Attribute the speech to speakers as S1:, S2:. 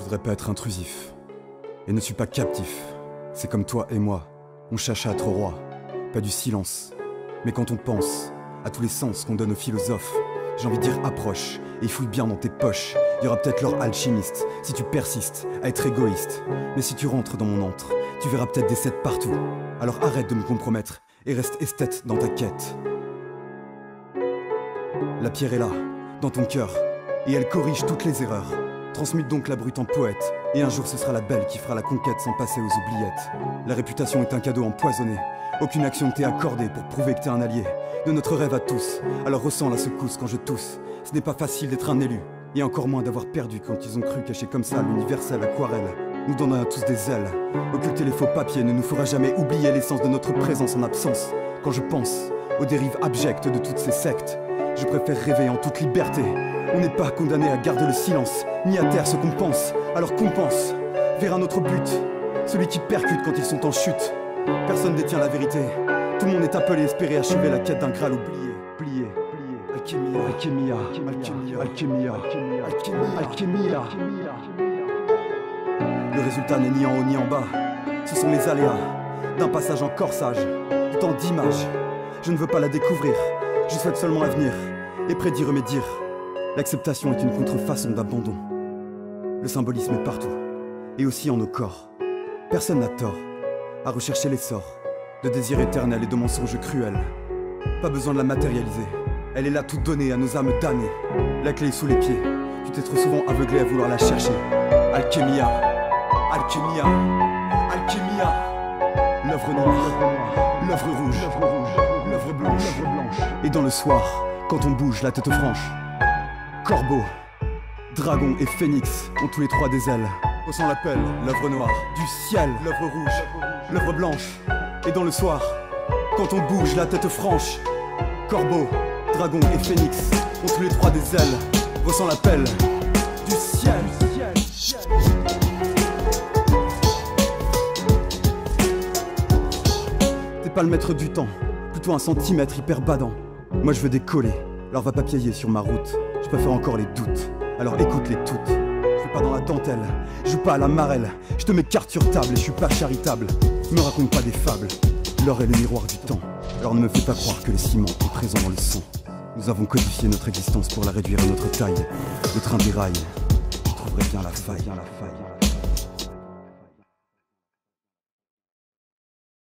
S1: voudrais pas être intrusif, et ne suis pas captif. C'est comme toi et moi, on cherche à être roi, pas du silence. Mais quand on pense à tous les sens qu'on donne aux philosophes, j'ai envie de dire approche, et fouille bien dans tes poches. Il y aura peut-être leur alchimiste, si tu persistes à être égoïste. Mais si tu rentres dans mon antre, tu verras peut-être des 7 partout. Alors arrête de me compromettre, et reste esthète dans ta quête. La pierre est là, dans ton cœur, et elle corrige toutes les erreurs. Transmute donc la brute en poète, et un jour ce sera la belle qui fera la conquête sans passer aux oubliettes. La réputation est un cadeau empoisonné, aucune action ne t'est accordée pour prouver que t'es un allié de notre rêve à tous. Alors ressens la secousse quand je tousse. Ce n'est pas facile d'être un élu, et encore moins d'avoir perdu quand ils ont cru cacher comme ça l'universelle aquarelle. Nous donnons à tous des ailes. Occulter les faux papiers ne nous fera jamais oublier l'essence de notre présence en absence. Quand je pense aux dérives abjectes de toutes ces sectes, je préfère rêver en toute liberté. On n'est pas condamné à garder le silence, ni à taire ce qu'on pense. Alors compense vers un autre but, celui qui percute quand ils sont en chute. Personne détient la vérité. Tout le monde est appelé à espérer achever la quête d'un Graal oublié. Plié, alchimia, alchimia, alchimia, alchimia, alchimia, alchimia. Le résultat n'est ni en haut ni en bas. Ce sont les aléas d'un passage en corsage, du temps d'image. Je ne veux pas la découvrir, je souhaite seulement l'avenir et près d'y remédier. L'acceptation est une contrefaçon d'abandon. Le symbolisme est partout, et aussi en nos corps. Personne n'a tort à rechercher l'essor de désirs éternels et de mensonges cruels. Pas besoin de la matérialiser, elle est là toute donnée à nos âmes damnées. La clé est sous les pieds, tu t'es trop souvent aveuglé à vouloir la chercher. Alchimia, alchimia, alchimia. L'œuvre noire, l'œuvre rouge, l'œuvre blanche. Et dans le soir, quand on bouge la tête franche, corbeau, dragon et phénix ont tous les trois des ailes. Ressent l'appel, l'œuvre noire, du ciel, l'œuvre rouge, l'œuvre blanche. Et dans le soir, quand on bouge la tête franche, corbeau, dragon et phénix ont tous les trois des ailes. Ressent l'appel du ciel. T'es pas le maître du temps, plutôt un centimètre hyper badant. Moi je veux décoller, alors va pas piailler sur ma route. Je préfère encore les doutes, alors écoute-les toutes. Je fais pas dans la dentelle, je joue pas à la marelle. Je te mets carte sur table et je suis pas charitable. Me raconte pas des fables, l'or est le miroir du temps. Alors ne me fais pas croire que le ciment est présent dans le sang. Nous avons codifié notre existence pour la réduire à notre taille. Le train déraille, je trouverai bien la faille.